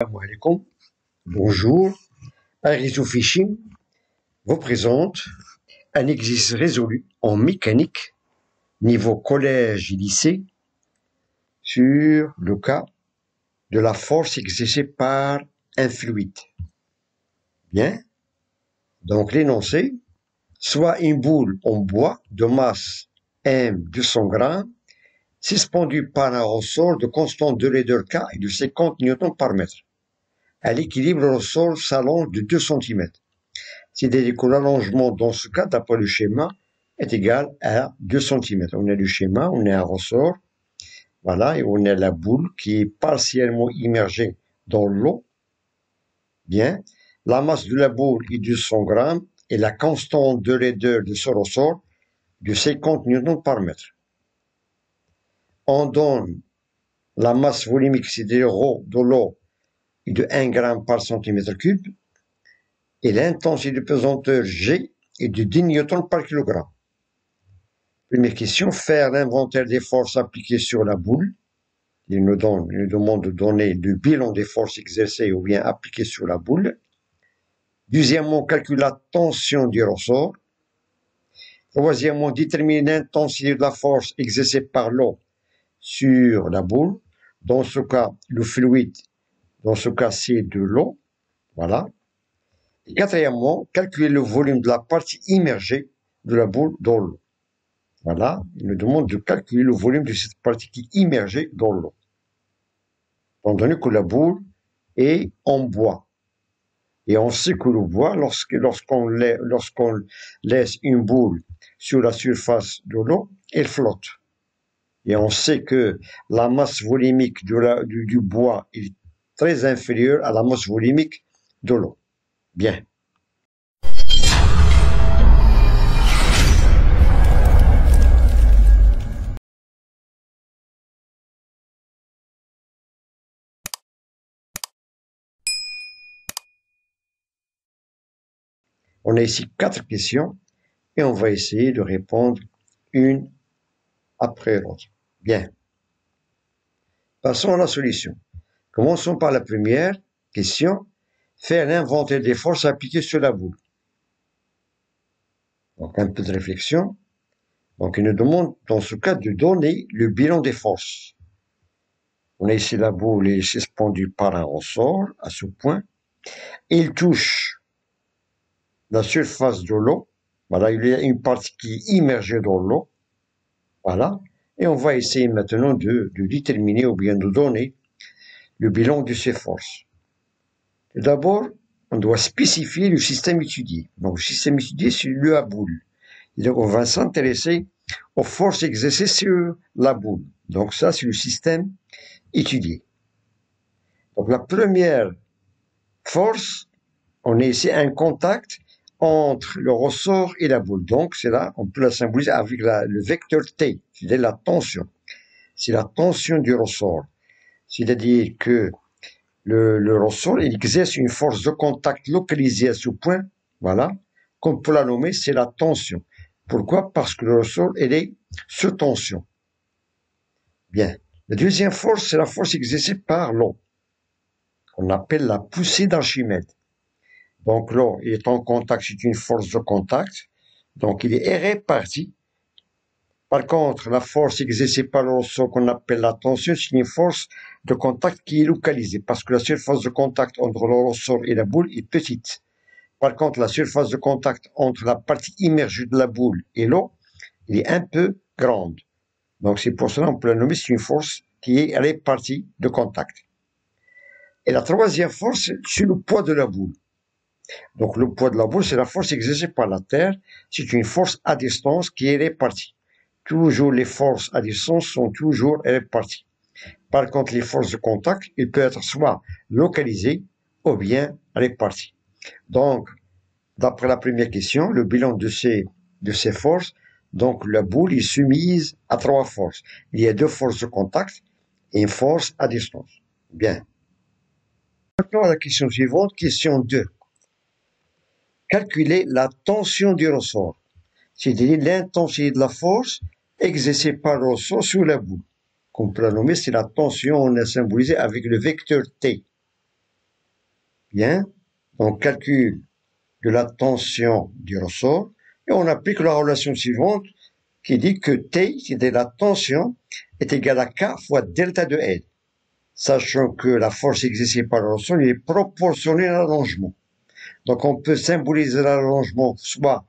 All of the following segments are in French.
Assalamu alaikum. Bonjour. Un réseau phishing vous présente un exercice résolu en mécanique niveau collège et lycée sur le cas de la force exercée par un fluide. Bien. Donc l'énoncé, soit une boule en bois de masse M 200 grammes suspendue par un ressort de constante de raideur K et de 50 newtons par mètre. À l'équilibre, le ressort s'allonge de 2 cm. C'est-à-dire que l'allongement, dans ce cas, d'après le schéma, est égal à 2 cm. On a le schéma, on a un ressort, voilà, et on a la boule qui est partiellement immergée dans l'eau. Bien. La masse de la boule est de 100 grammes et la constante de raideur de ce ressort de 50 newtons par mètre. On donne la masse volumique, c'est-à-dire ρ de l'eau, de 1 gramme par centimètre cube, et l'intensité de pesanteur G est de 10 newtons par kilogramme. Première question, faire l'inventaire des forces appliquées sur la boule. Il nous demande de donner le bilan des forces exercées ou bien appliquées sur la boule. Deuxièmement, calculer la tension du ressort. Troisièmement, déterminer l'intensité de la force exercée par l'eau sur la boule. Dans ce cas, le fluide, dans ce cas, c'est de l'eau. Voilà. Et quatrièmement, calculer le volume de la partie immergée de la boule dans l'eau. Voilà. Il nous demande de calculer le volume de cette partie qui est immergée dans l'eau. Étant donné que la boule est en bois. Et on sait que le bois, lorsqu'on laisse une boule sur la surface de l'eau, elle flotte. Et on sait que la masse volumique du bois est très inférieure à la masse volumique de l'eau. Bien. On a ici 4 questions et on va essayer de répondre une après l'autre. Bien. Passons à la solution. Commençons par la première question. Faire l'inventaire des forces appliquées sur la boule. Donc un peu de réflexion. Donc il nous demande dans ce cas de donner le bilan des forces. On a ici la boule est suspendue par un ressort à ce point. Il touche la surface de l'eau. Voilà, il y a une partie qui est immergée dans l'eau. Voilà. Et on va essayer maintenant de déterminer ou bien de donner le bilan de ces forces. D'abord, on doit spécifier le système étudié. Donc, le système étudié, c'est la boule. Et donc, on va s'intéresser aux forces exercées sur la boule. Donc, ça, c'est le système étudié. Donc, la première force, on a ici un contact entre le ressort et la boule. Donc, c'est là, on peut la symboliser avec le vecteur T, c'est-à-dire la tension. C'est la tension du ressort. C'est-à-dire que le ressort, il exerce une force de contact localisée à ce point, voilà, qu'on peut la nommer, c'est la tension. Pourquoi? Parce que le ressort, il est sous tension. Bien. La deuxième force, c'est la force exercée par l'eau, qu'on appelle la poussée d'Archimède. Donc l'eau, il est en contact, c'est une force de contact, donc il est réparti. Par contre, la force exercée par le ressort qu'on appelle la tension, c'est une force de contact qui est localisée, parce que la surface de contact entre le ressort et la boule est petite. Par contre, la surface de contact entre la partie immergée de la boule et l'eau, elle est un peu grande. Donc c'est pour cela qu'on peut la nommer, c'est une force qui est répartie de contact. Et la troisième force, c'est le poids de la boule. Donc le poids de la boule, c'est la force exercée par la Terre, c'est une force à distance qui est répartie. Toujours les forces à distance sont toujours réparties. Par contre, les forces de contact, ils peuvent être soit localisées ou bien réparties. Donc, d'après la première question, le bilan de ces forces, donc la boule est soumise à 3 forces. Il y a 2 forces de contact et une force à distance. Bien. Maintenant, à la question suivante, question 2. Calculer la tension du ressort, c'est-à-dire l'intensité de la force exercée par le ressort sur la boule. Qu'on peut la nommer, c'est la tension, on a symbolisé avec le vecteur T. Bien. Donc, calcul de la tension du ressort. Et on applique la relation suivante qui dit que T, c'est-à-dire la tension, est égale à K fois delta de L. Sachant que la force exercée par le ressort est proportionnelle à l'allongement. Donc, on peut symboliser l'allongement soit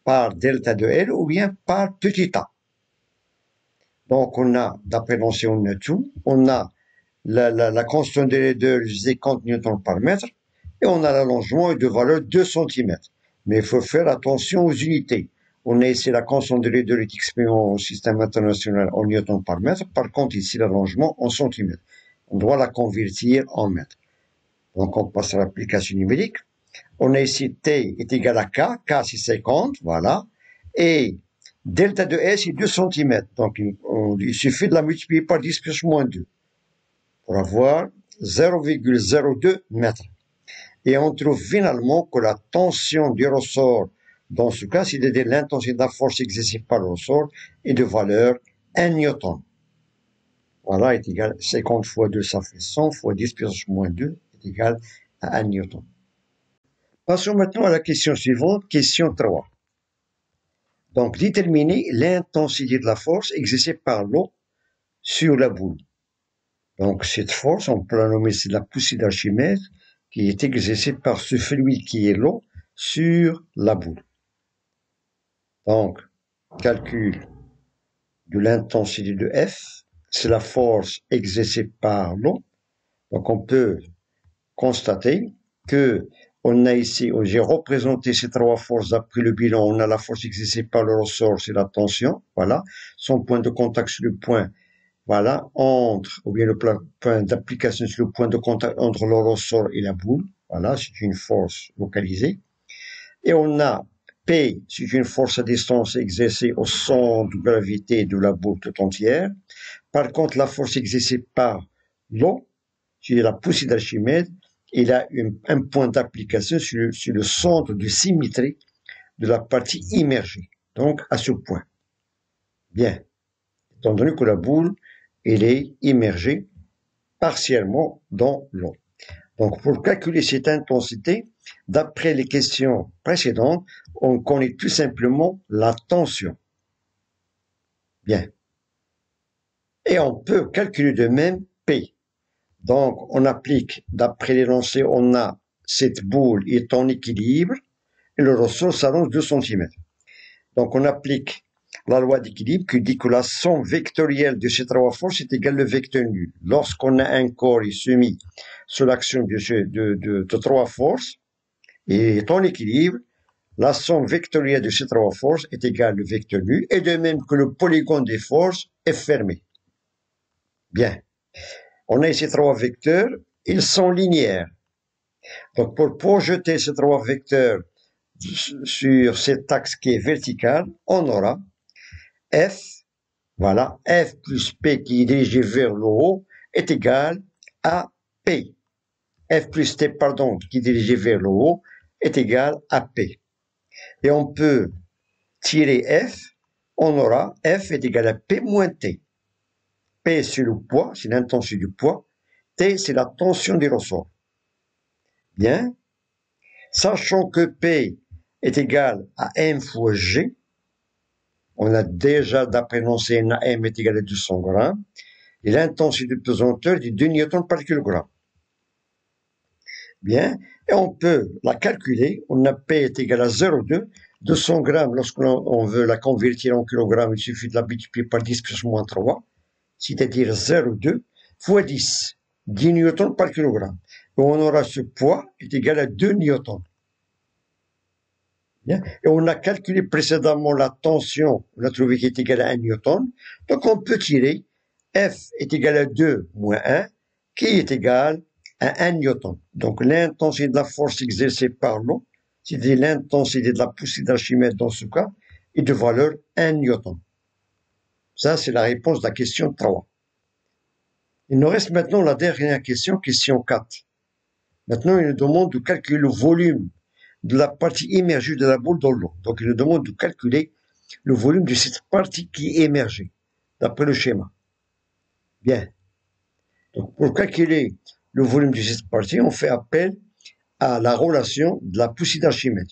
par delta de L ou bien par petit a. Donc, on a, d'après l'ancien, on a tout. On a la constante de laideur, je disais 50 newtons par mètre, et on a l'allongement de valeur 2 cm. Mais il faut faire attention aux unités. On a ici la constante de laideur est exprimée au système international en newtons par mètre. Par contre, ici, l'allongement en centimètres. On doit la convertir en mètres. Donc, on passe à l'application numérique. On a ici T est égal à K. K, c'est 50, voilà. Et delta de S, c'est 2 cm. Donc, il suffit de la multiplier par 10 plus moins 2 pour avoir 0,02 mètres. Et on trouve finalement que la tension du ressort, dans ce cas, c'est-à-dire l'intensité de la force exercée par le ressort, est de valeur 1 newton. Voilà, est égal à 50 fois 2, ça fait 100 fois 10 puissance moins 2 est égal à 1 newton. Passons maintenant à la question suivante, question 3. Donc, déterminer l'intensité de la force exercée par l'eau sur la boule. Donc, cette force, on peut la nommer, c'est la poussée d'Archimède qui est exercée par ce fluide qui est l'eau sur la boule. Donc, calcul de l'intensité de F, c'est la force exercée par l'eau. Donc, on peut constater que on a ici, j'ai représenté ces trois forces d'après le bilan. On a la force exercée par le ressort, c'est la tension, voilà. Son point de contact sur le point, voilà, ou bien le point d'application sur le point de contact entre le ressort et la boule. Voilà, c'est une force localisée. Et on a P, c'est une force à distance exercée au centre de gravité de la boule tout entière. Par contre, la force exercée par l'eau, c'est la poussée d'Archimède, il a un point d'application sur le centre de symétrie de la partie immergée. Donc, à ce point. Bien. Étant donné que la boule, elle est immergée partiellement dans l'eau. Donc, pour calculer cette intensité, d'après les questions précédentes, on connaît tout simplement la tension. Bien. Et on peut calculer de même P. Donc, on applique, d'après l'énoncé, on a cette boule est en équilibre et le ressort s'allonge 2 cm. Donc, on applique la loi d'équilibre qui dit que la somme vectorielle de ces trois forces est égale au vecteur nul. Lorsqu'on a un corps soumis sous l'action de trois forces et est en équilibre, la somme vectorielle de ces trois forces est égale au vecteur nul et de même que le polygone des forces est fermé. Bien. On a ces trois vecteurs, ils sont linéaires. Donc, pour projeter ces trois vecteurs sur cet axe qui est vertical, on aura F, voilà, F plus P qui est dirigé vers le haut est égal à P. F plus T, pardon, qui est dirigé vers le haut est égal à P. Et on peut tirer F, on aura F est égal à P moins T. P, c'est le poids, c'est l'intensité du poids. T, c'est la tension du ressort. Bien. Sachant que P est égal à M fois G, on a déjà, d'après l'ancien M est égal à 200 grammes, et l'intensité de pesanteur est de 2 newtons par kilogramme. Bien, et on peut la calculer, on a P est égal à 0,2, 200 grammes, lorsqu'on veut la convertir en kilogrammes, il suffit de la multiplier par 10 plus moins 3, c'est-à-dire 0,2 fois 10, 10 newtons par kilogramme. Et on aura ce poids est égal à 2 newtons. Bien. Et on a calculé précédemment la tension, on a trouvé qu'il est égal à 1 newton. Donc on peut tirer F est égal à 2 moins 1, qui est égal à 1 newton. Donc l'intensité de la force exercée par l'eau, c'est-à-dire l'intensité de la poussée d'Archimède dans ce cas, est de valeur 1 newton. Ça, c'est la réponse de la question 3. Il nous reste maintenant la dernière question, question 4. Maintenant, il nous demande de calculer le volume de la partie immergée de la boule dans l'eau. Donc, il nous demande de calculer le volume de cette partie qui est émergée, d'après le schéma. Bien. Donc, pour calculer le volume de cette partie, on fait appel à la relation de la poussée d'Archimède.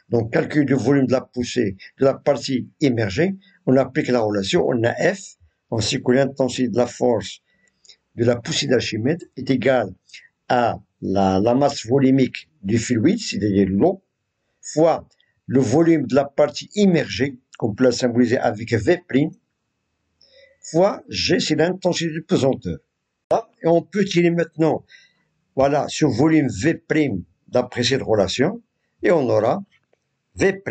Donc, calcul du volume de la poussée de la partie immergée, on applique la relation, on a F, ainsi que l'intensité de la force de la poussée d'Archimède est égale à la masse volumique du fluide, c'est-à-dire l'eau, fois le volume de la partie immergée, qu'on peut la symboliser avec V', fois G, c'est l'intensité de pesanteur. Et on peut tirer maintenant, voilà, ce volume V' d'après cette relation, et on aura V'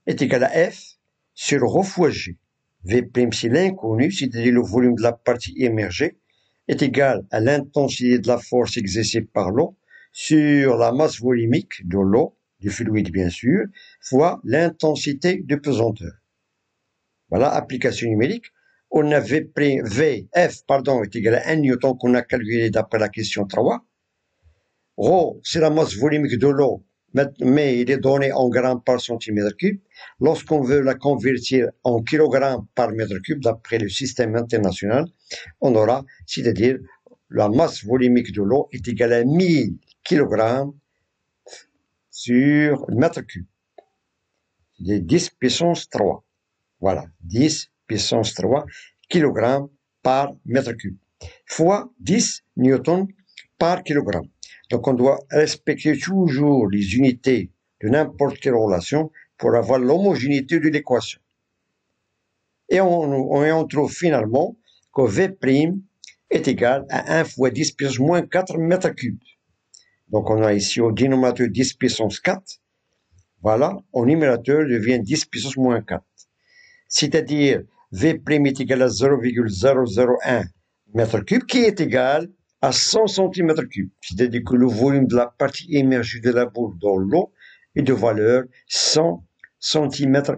est égal à F sur ρ fois G. V', c'est l'inconnu, c'est-à-dire le volume de la partie immergée, est égal à l'intensité de la force exercée par l'eau sur la masse volumique de l'eau, du fluide bien sûr, fois l'intensité de pesanteur. Voilà, application numérique. On a V', F, est égal à 1 newton qu'on a calculé d'après la question 3. Rho, c'est la masse volumique de l'eau, mais il est donné en grammes par centimètre cube. Lorsqu'on veut la convertir en kilogrammes par mètre cube, d'après le système international, on aura, c'est-à-dire la masse volumique de l'eau est égale à 1000 kg sur mètre cube. C'est 10 puissance 3. Voilà, 10 puissance 3 kg par mètre cube, fois 10 newtons par kilogramme. Donc, on doit respecter toujours les unités de n'importe quelle relation pour avoir l'homogénéité de l'équation. Et on trouve finalement que V' est égal à 1 fois 10 puissance moins 4 mètres cubes. Donc, on a ici au dénominateur 10 puissance 4. Voilà, au numérateur devient 10 puissance moins 4. C'est-à-dire, V' est égal à 0,001 mètre cube, qui est égal à 100 cm3. C'est-à-dire que le volume de la partie émergée de la boule dans l'eau est de valeur 100 cm3.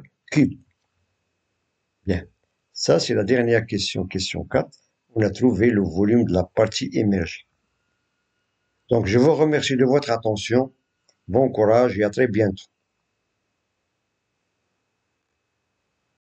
Bien. Ça, c'est la dernière question, question 4. On a trouvé le volume de la partie émergée. Donc, je vous remercie de votre attention. Bon courage et à très bientôt.